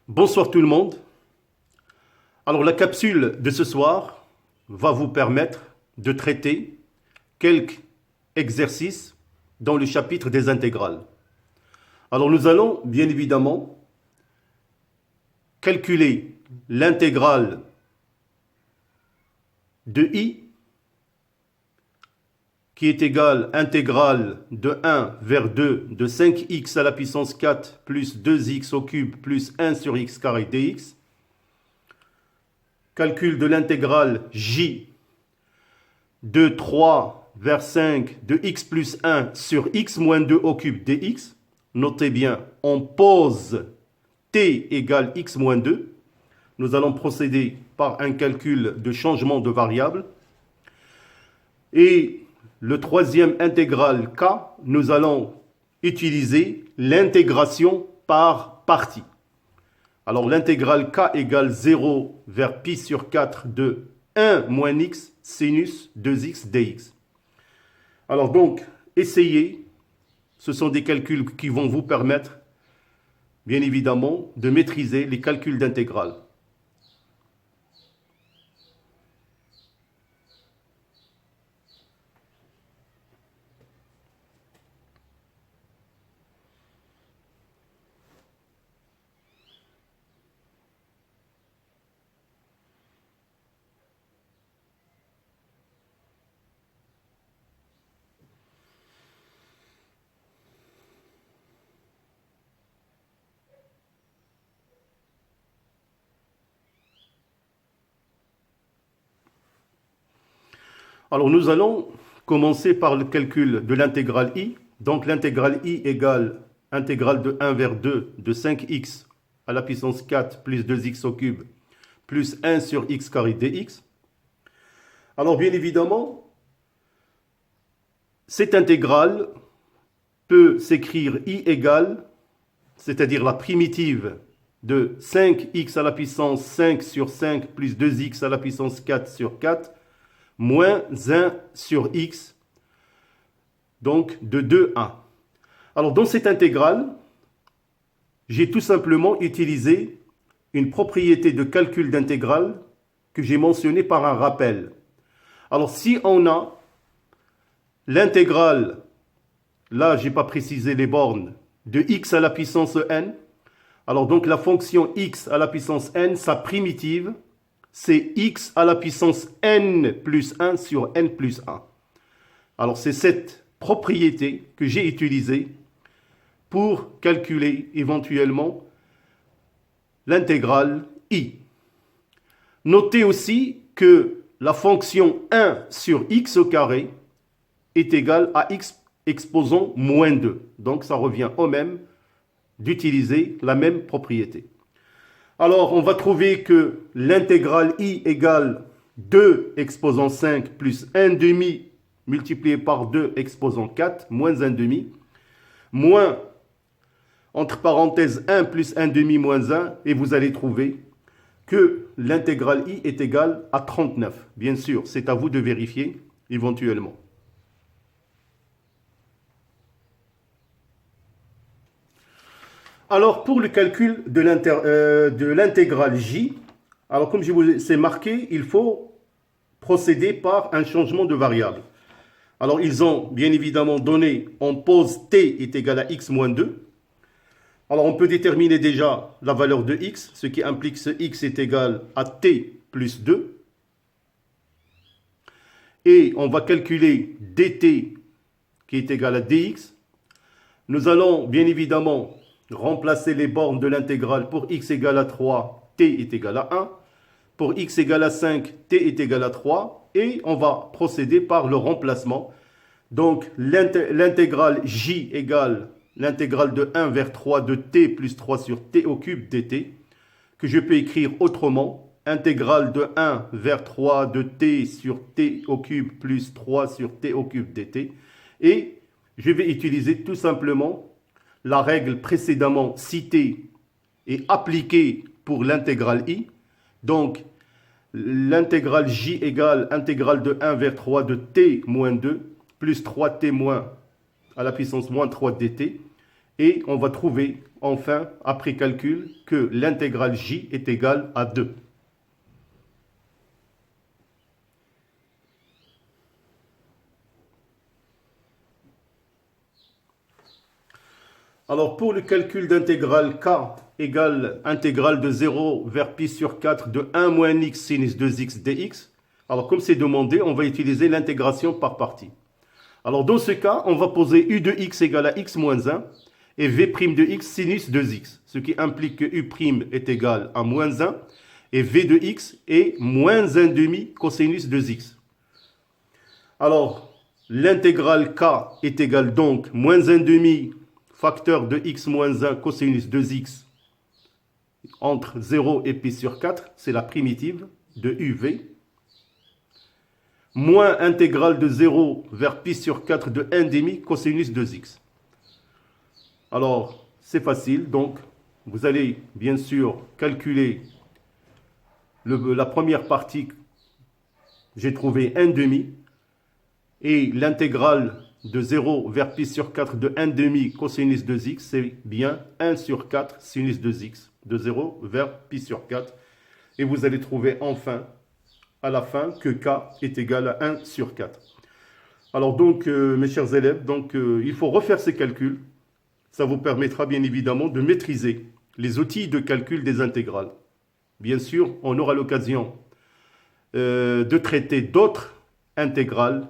Bonsoir tout le monde. Alors la capsule de ce soir va vous permettre de traiter quelques exercices dans le chapitre des intégrales. Alors nous allons bien évidemment calculer l'intégrale de i qui est égale intégrale de 1 vers 2 de 5x à la puissance 4 plus 2x au cube plus 1 sur x carré dx. Calcul de l'intégrale j de 3 vers 5 de x plus 1 sur x moins 2 au cube dx. Notez bien, on pose t égale x moins 2. Nous allons procéder par un calcul de changement de variable. Et le troisième intégral k, nous allons utiliser l'intégration par partie. Alors l'intégrale k égale 0 vers pi sur 4 de 1 moins x sinus 2x dx. Alors donc, essayez, ce sont des calculs qui vont vous permettre, bien évidemment, de maîtriser les calculs d'intégrale. Alors nous allons commencer par le calcul de l'intégrale i. Donc l'intégrale i égale intégrale de 1 vers 2 de 5x à la puissance 4 plus 2x au cube plus 1 sur x carré dx. Alors bien évidemment, cette intégrale peut s'écrire i égale, c'est-à-dire la primitive de 5x à la puissance 5 sur 5 plus 2x à la puissance 4 sur 4 moins 1 sur x, donc de 2 à 1. Alors dans cette intégrale, j'ai tout simplement utilisé une propriété de calcul d'intégrale que j'ai mentionnée par un rappel. Alors si on a l'intégrale, là je n'ai pas précisé les bornes, de x à la puissance n, alors donc la fonction x à la puissance n, sa primitive, c'est x à la puissance n plus 1 sur n plus 1. Alors c'est cette propriété que j'ai utilisée pour calculer éventuellement l'intégrale i. Notez aussi que la fonction 1 sur x au carré est égale à x exposant moins 2. Donc ça revient au même d'utiliser la même propriété. Alors, on va trouver que l'intégrale i égale 2 exposant 5 plus 1 demi multiplié par 2 exposant 4, moins 1 demi, moins, entre parenthèses, 1 plus 1 demi moins 1, et vous allez trouver que l'intégrale i est égale à 39. Bien sûr, c'est à vous de vérifier éventuellement. Alors, pour le calcul de l'intégrale j, alors comme je vous ai marqué, il faut procéder par un changement de variable. Alors, ils ont bien évidemment donné, on pose t est égal à x moins 2. Alors, on peut déterminer déjà la valeur de x, ce qui implique que ce x est égal à t plus 2. Et on va calculer dt qui est égal à dx. Nous allons bien évidemment remplacer les bornes de l'intégrale. Pour x égale à 3, t est égal à 1. Pour x égale à 5, t est égal à 3. Et on va procéder par le remplacement. Donc l'intégrale j égale l'intégrale de 1 vers 3 de t plus 3 sur t au cube dt, que je peux écrire autrement. Intégrale de 1 vers 3 de t sur t au cube plus 3 sur t au cube dt. Et je vais utiliser tout simplement la règle précédemment citée et appliquée pour l'intégrale i. Donc, l'intégrale j égale intégrale de 1 vers 3 de t moins 2 plus 3t moins à la puissance moins 3 dt. Et on va trouver enfin, après calcul, que l'intégrale j est égale à 2. Alors pour le calcul d'intégrale k égale intégrale de 0 vers pi sur 4 de 1 moins x sinus 2x dx, alors comme c'est demandé, on va utiliser l'intégration par partie. Alors dans ce cas, on va poser u de x égale à x moins 1 et v' de x sinus 2x, ce qui implique que u' est égal à moins 1 et v de x est moins 1 demi cosinus 2x. Alors l'intégrale k est égale donc moins 1 demi facteur de x moins 1 cosinus 2x entre 0 et pi sur 4, c'est la primitive de uv, moins intégrale de 0 vers pi sur 4 de 1 demi cosinus 2x. Alors, c'est facile, donc vous allez bien sûr calculer la première partie, j'ai trouvé 1 demi, et l'intégrale de 0 vers pi sur 4 de 1 demi cosinus 2x, c'est bien 1 sur 4 sinus 2x, de 0 vers pi sur 4. Et vous allez trouver enfin, à la fin, que k est égal à 1 sur 4. Alors donc, mes chers élèves, donc, il faut refaire ces calculs. Ça vous permettra bien évidemment de maîtriser les outils de calcul des intégrales. Bien sûr, on aura l'occasion de traiter d'autres intégrales